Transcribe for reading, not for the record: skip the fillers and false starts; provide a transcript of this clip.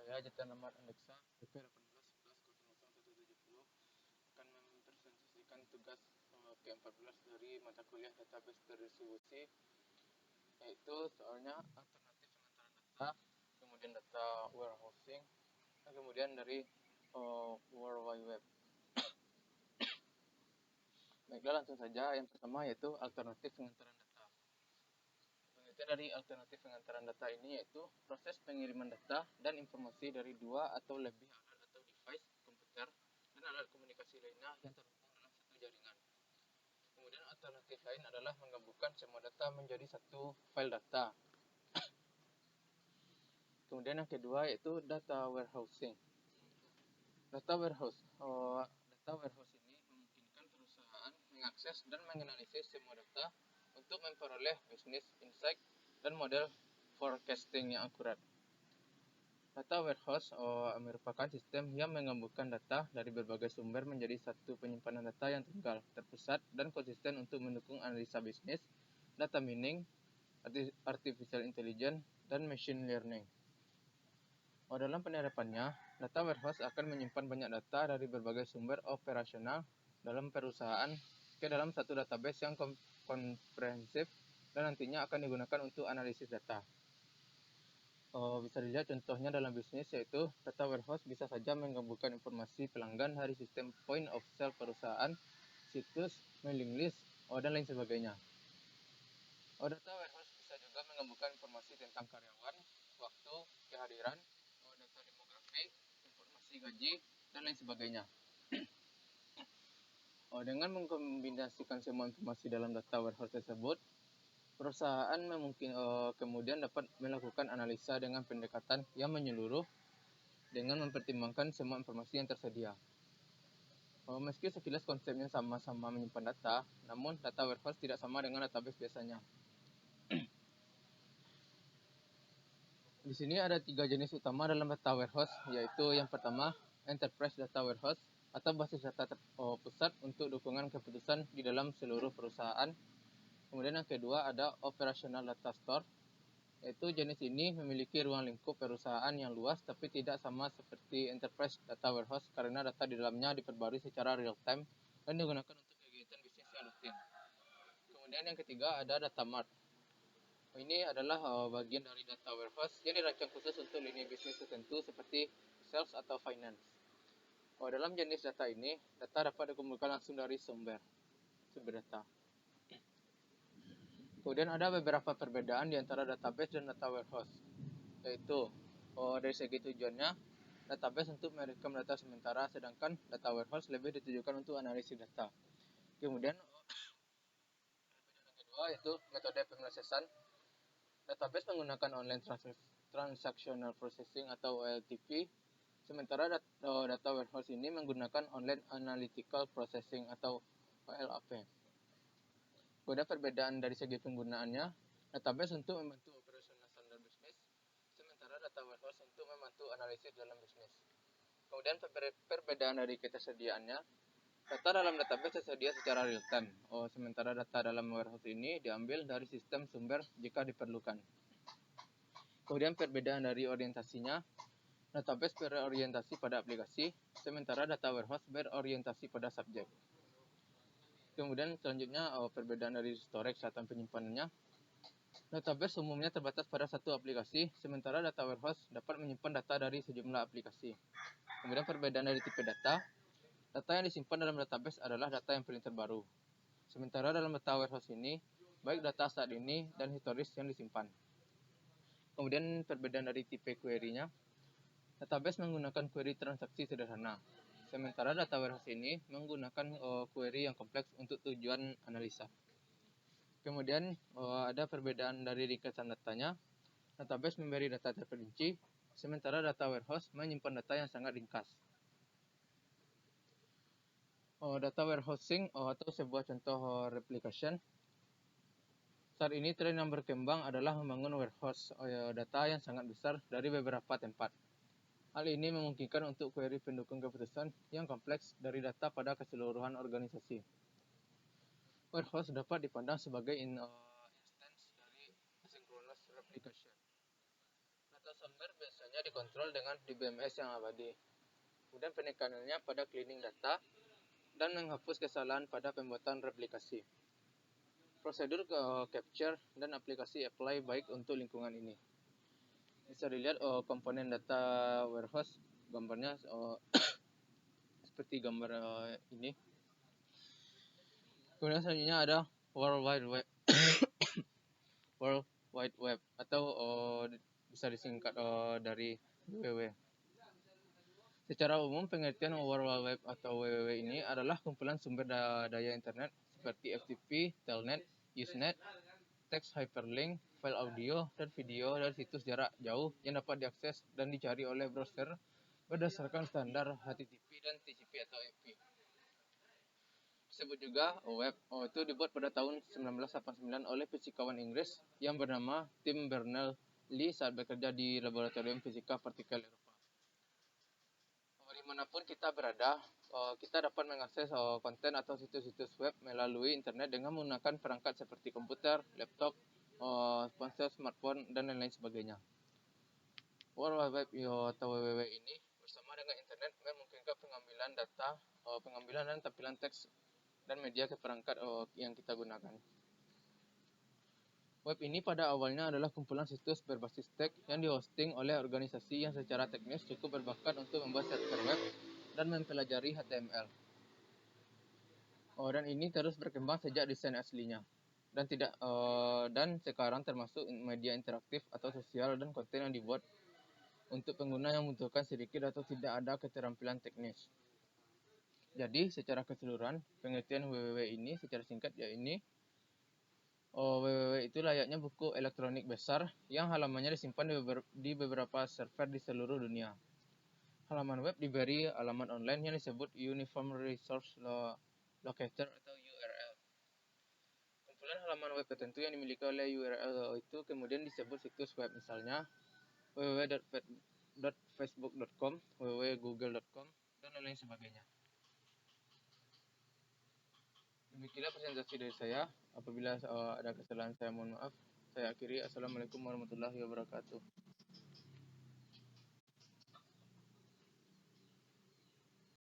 Saya Jatan Ahmad Andeksa, BP 1811000170 akan mempresentasikan tugas ke-14 dari mata kuliah database terdistribusi, yaitu soalnya alternatif pengantaran data, kemudian data warehousing, dan kemudian dari World Wide Web. Baiklah, langsung saja. Yang pertama yaitu alternatif pengantaran data. Pengertian dari alternatif pengantaran data ini yaitu proses pengiriman data dan informasi dari dua atau lebih alat atau device komputer dan alat komunikasi lainnya yang terhubung dalam satu jaringan. Kemudian alternatif lain adalah menggabungkan semua data menjadi satu file data. Kemudian yang kedua yaitu data warehousing. Data warehouse ini memungkinkan perusahaan mengakses dan menganalisis semua data untuk memperoleh business insight dan model forecasting yang akurat. Data warehouse merupakan sistem yang menggabungkan data dari berbagai sumber menjadi satu penyimpanan data yang tunggal, terpusat, dan konsisten untuk mendukung analisa bisnis, data mining, artificial intelligence, dan machine learning. Dalam penerapannya, data warehouse akan menyimpan banyak data dari berbagai sumber operasional dalam perusahaan ke dalam satu database yang komprehensif dan nantinya akan digunakan untuk analisis data. Bisa dilihat contohnya dalam bisnis, yaitu data warehouse bisa saja menggabungkan informasi pelanggan dari sistem point of sale perusahaan, situs, mailing list, dan lain sebagainya. Data warehouse bisa juga menggabungkan informasi tentang karyawan, waktu, kehadiran, data demografi, informasi gaji, dan lain sebagainya. Dengan mengkombinasikan semua informasi dalam data warehouse tersebut, perusahaan kemudian dapat melakukan analisa dengan pendekatan yang menyeluruh dengan mempertimbangkan semua informasi yang tersedia. Meski sekilas konsepnya sama-sama menyimpan data, namun data warehouse tidak sama dengan database biasanya. Di sini ada 3 jenis utama dalam data warehouse, yaitu yang pertama, enterprise data warehouse atau basis data pusat untuk dukungan keputusan di dalam seluruh perusahaan. Kemudian yang kedua ada operational data store, yaitu jenis ini memiliki ruang lingkup perusahaan yang luas tapi tidak sama seperti enterprise data warehouse karena data di dalamnya diperbarui secara real time dan digunakan untuk kegiatan bisnis yang rutin. Kemudian yang ketiga ada data mart. Ini adalah bagian dari data warehouse yang dirancang khusus untuk lini bisnis tertentu seperti sales atau finance. Dalam jenis data ini, data dapat dikumpulkan langsung dari sumber data. Kemudian ada beberapa perbedaan di antara database dan data warehouse, yaitu dari segi tujuannya, database untuk merekam data sementara, sedangkan data warehouse lebih ditujukan untuk analisis data. Kemudian perbedaan yang kedua yaitu metode pemrosesan. Database menggunakan online transactional processing atau OLTP, sementara data warehouse ini menggunakan online analytical processing atau OLAP. Kemudian perbedaan dari segi penggunaannya, database untuk membantu operasional standar bisnis, sementara data warehouse untuk membantu analisis dalam bisnis. Kemudian perbedaan dari ketersediaannya, data dalam database tersedia secara real time, sementara data dalam warehouse ini diambil dari sistem sumber jika diperlukan. Kemudian perbedaan dari orientasinya, database berorientasi pada aplikasi, sementara data warehouse berorientasi pada subjek. Kemudian selanjutnya perbedaan dari storage atau penyimpanannya. Database umumnya terbatas pada satu aplikasi, sementara data warehouse dapat menyimpan data dari sejumlah aplikasi. Kemudian perbedaan dari tipe data. Data yang disimpan dalam database adalah data yang paling terbaru. Sementara dalam data warehouse ini, baik data saat ini dan historis yang disimpan. Kemudian perbedaan dari tipe query-nya. Database menggunakan query transaksi sederhana. Sementara data warehouse ini menggunakan query yang kompleks untuk tujuan analisa. Kemudian ada perbedaan dari ringkasan datanya. Database memberi data terperinci, sementara data warehouse menyimpan data yang sangat ringkas. Data warehousing atau sebuah contoh replication. Saat ini tren yang berkembang adalah membangun warehouse data yang sangat besar dari beberapa tempat. Hal ini memungkinkan untuk query pendukung keputusan yang kompleks dari data pada keseluruhan organisasi. Warehouse dapat dipandang sebagai instance dari asynchronous replication. Data sumber biasanya semuanya dikontrol dengan DBMS yang abadi. Kemudian penekanannya pada cleaning data dan menghapus kesalahan pada pembuatan replikasi. Prosedur capture dan aplikasi apply baik untuk lingkungan ini. Bisa dilihat komponen data warehouse, gambarnya seperti gambar ini. Kemudian selanjutnya ada World Wide Web. World Wide Web atau bisa disingkat dari WWW. Secara umum, pengertian World Wide Web atau WWW ini adalah kumpulan sumber daya internet seperti FTP, Telnet, Usenet, teks hyperlink, file audio dan video dari situs jarak jauh yang dapat diakses dan dicari oleh browser berdasarkan standar HTTP dan TCP atau IP. Disebut juga web. Itu dibuat pada tahun 1989 oleh fisikawan Inggris yang bernama Tim Berners-Lee saat bekerja di Laboratorium Fisika Partikel Eropa. Dimanapun kita berada, kita dapat mengakses konten atau situs-situs web melalui internet dengan menggunakan perangkat seperti komputer, laptop, ponsel, smartphone, dan lain-lain sebagainya. World Wide Web atau WWW ini bersama dengan internet memungkinkan pengambilan data, pengambilan dan tampilan teks dan media ke perangkat yang kita gunakan. Web ini pada awalnya adalah kumpulan situs berbasis teks yang dihosting oleh organisasi yang secara teknis cukup berbakat untuk membuat server web dan mempelajari HTML. Dan ini terus berkembang sejak desain aslinya dan sekarang termasuk media interaktif atau sosial dan konten yang dibuat untuk pengguna yang membutuhkan sedikit atau tidak ada keterampilan teknis. Jadi secara keseluruhan pengertian WWW ini secara singkat yaitu WWW itu layaknya buku elektronik besar yang halamannya disimpan di beberapa server di seluruh dunia. Halaman web diberi alamat online yang disebut Uniform Resource Locator atau URL. Kumpulan halaman web tertentu yang dimiliki oleh URL itu kemudian disebut situs web, misalnya www.facebook.com, www.google.com, dan lain sebagainya. Demikianlah presentasi dari saya. Apabila ada kesalahan saya mohon maaf. Saya akhiri. Assalamualaikum warahmatullahi wabarakatuh.